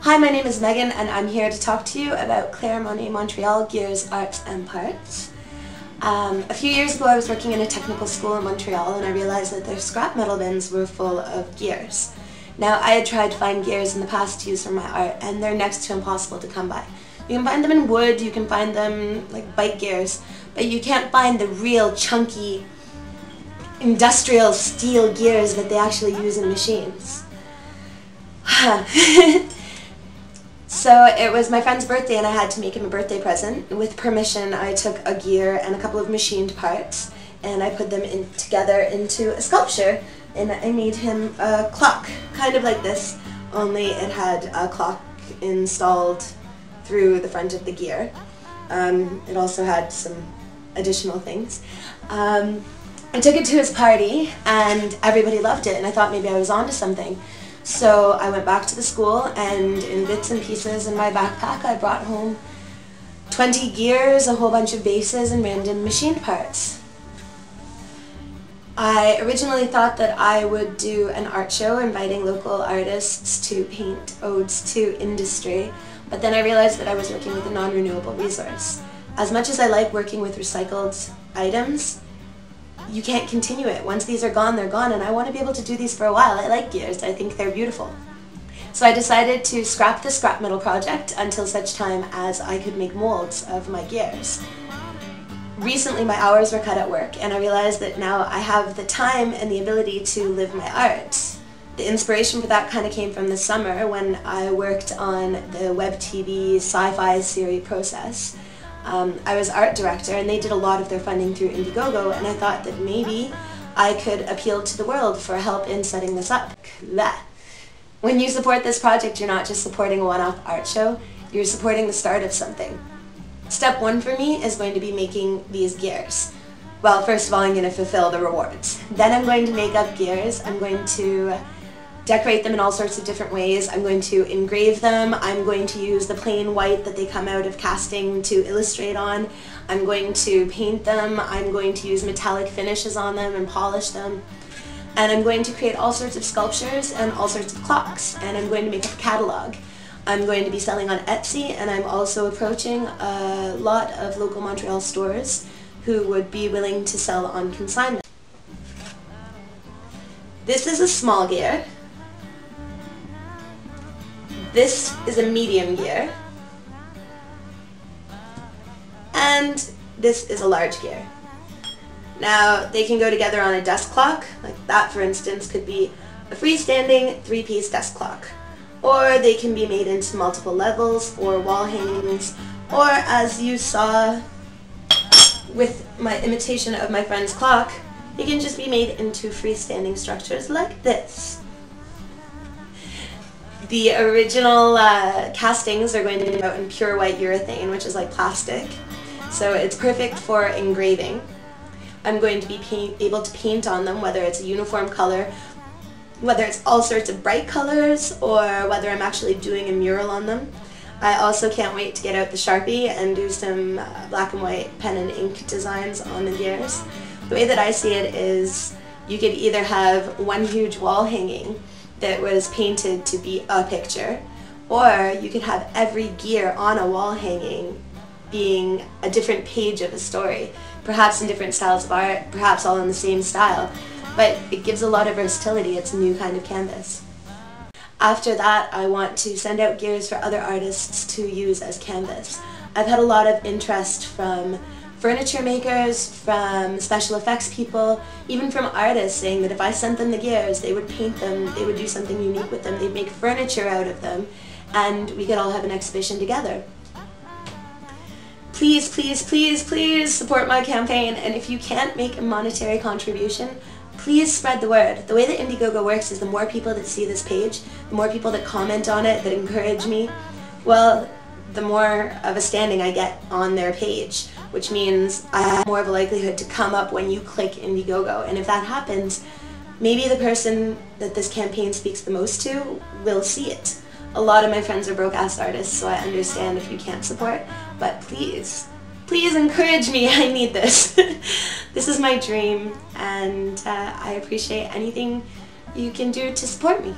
Hi, my name is Megan and I'm here to talk to you about Monet, Montreal, Gears, Arts and Parts. A few years ago I was working in a technical school in Montreal and I realized that their scrap metal bins were full of gears. Now, I had tried to find gears in the past to use for my art and they're next to impossible to come by. You can find them in wood, you can find them like bike gears, but you can't find the real chunky industrial steel gears that they actually use in machines. So it was my friend's birthday and I had to make him a birthday present. With permission, I took a gear and a couple of machined parts and I put them together into a sculpture, and I made him a clock, kind of like this, only it had a clock installed through the front of the gear. It also had some additional things. I took it to his party and everybody loved it and I thought maybe I was onto something. So I went back to the school and in bits and pieces in my backpack I brought home 20 gears, a whole bunch of bases and random machined parts. I originally thought that I would do an art show inviting local artists to paint odes to industry, but then I realized that I was working with a non-renewable resource. As much as I like working with recycled items, you can't continue it. Once these are gone, they're gone, and I want to be able to do these for a while. I like gears. I think they're beautiful. So I decided to scrap the scrap metal project until such time as I could make molds of my gears. Recently my hours were cut at work and I realized that now I have the time and the ability to live my art. The inspiration for that kind of came from the summer when I worked on the web TV sci-fi series Process. I was art director and they did a lot of their funding through Indiegogo, and I thought that maybe I could appeal to the world for help in setting this up. When you support this project, you're not just supporting a one-off art show, you're supporting the start of something. Step one for me is going to be making these gears. Well, first of all, I'm going to fulfill the rewards. Then I'm going to make up gears. I'm going to decorate them in all sorts of different ways. I'm going to engrave them. I'm going to use the plain white that they come out of casting to illustrate on. I'm going to paint them. I'm going to use metallic finishes on them and polish them. And I'm going to create all sorts of sculptures and all sorts of clocks. And I'm going to make up a catalog. I'm going to be selling on Etsy, and I'm also approaching a lot of local Montreal stores who would be willing to sell on consignment. This is a small gear. This is a medium gear, and this is a large gear. Now, they can go together on a desk clock, like that for instance could be a freestanding 3-piece desk clock, or they can be made into multiple levels or wall hangings, or as you saw with my imitation of my friend's clock, it can just be made into freestanding structures like this. The original castings are going to be out in pure white urethane, which is like plastic, so it's perfect for engraving. I'm going to be able to paint on them, whether it's a uniform color, whether it's all sorts of bright colors, or whether I'm actually doing a mural on them. I also can't wait to get out the Sharpie and do some black and white pen and ink designs on the gears. The way that I see it is you could either have one huge wall hanging that was painted to be a picture, or you could have every gear on a wall hanging being a different page of a story, perhaps in different styles of art, perhaps all in the same style, but it gives a lot of versatility. It's a new kind of canvas. After that, I want to send out gears for other artists to use as canvas. I've had a lot of interest from furniture makers, from special effects people, even from artists saying that if I sent them the gears, they would paint them, they would do something unique with them, they'd make furniture out of them, and we could all have an exhibition together. Please, please, please, please support my campaign, and if you can't make a monetary contribution, please spread the word. The way that Indiegogo works is the more people that see this page, the more people that comment on it, that encourage me, well, the more of a standing I get on their page, which means I have more of a likelihood to come up when you click Indiegogo. And if that happens, maybe the person that this campaign speaks the most to will see it. A lot of my friends are broke-ass artists, so I understand if you can't support, but please, please encourage me. I need this. This is my dream, and I appreciate anything you can do to support me.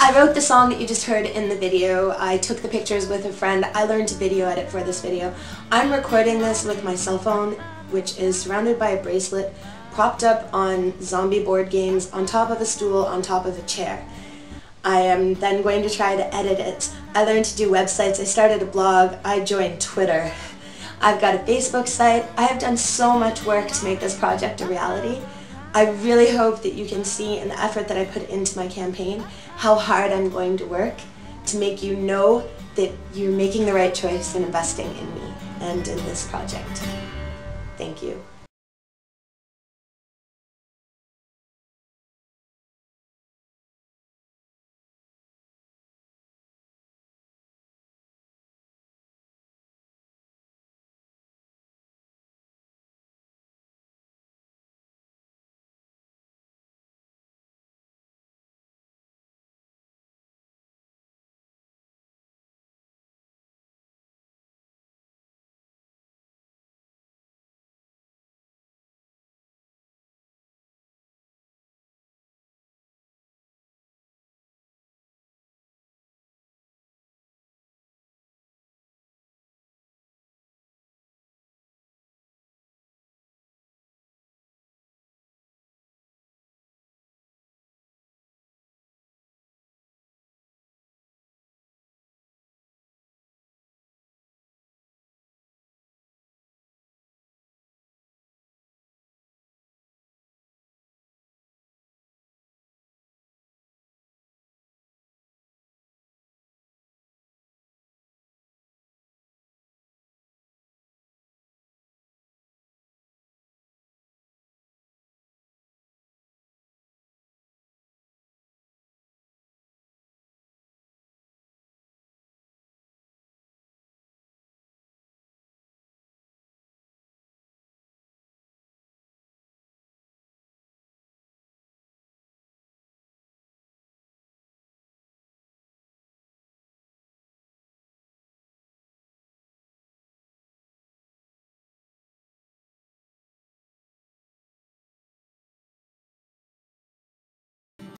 I wrote the song that you just heard in the video. I took the pictures with a friend. I learned to video edit for this video. I'm recording this with my cell phone, which is surrounded by a bracelet, propped up on zombie board games, on top of a stool, on top of a chair. I am then going to try to edit it. I learned to do websites. I started a blog. I joined Twitter. I've got a Facebook site. I have done so much work to make this project a reality. I really hope that you can see in the effort that I put into my campaign how hard I'm going to work to make you know that you're making the right choice in investing in me and in this project. Thank you.